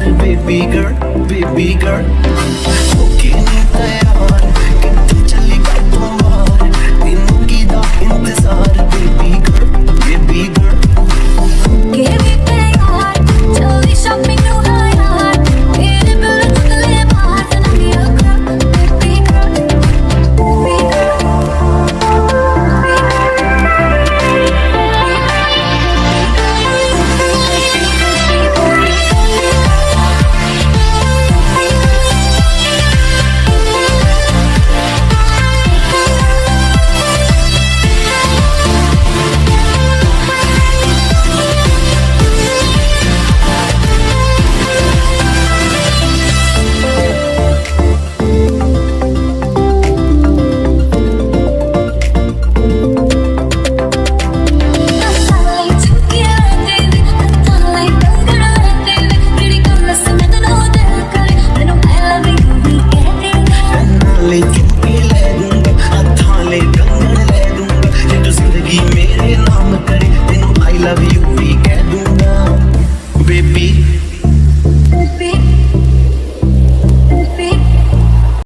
इंतजार baby girl होके नहीं तैयार कितने चलेगा तुम्हार दिनों की दा इंतजार baby girl Give me teyar, jodi shopping nu hayar. Mere bul butale baat na your girl, baby girl, लेकिन भी ले दूंगा थाले कंगन ले दूंगा ये तो जिंदगी मेरे नाम करे तेनू आई लव यू भी कह दूंगा बेबी baby.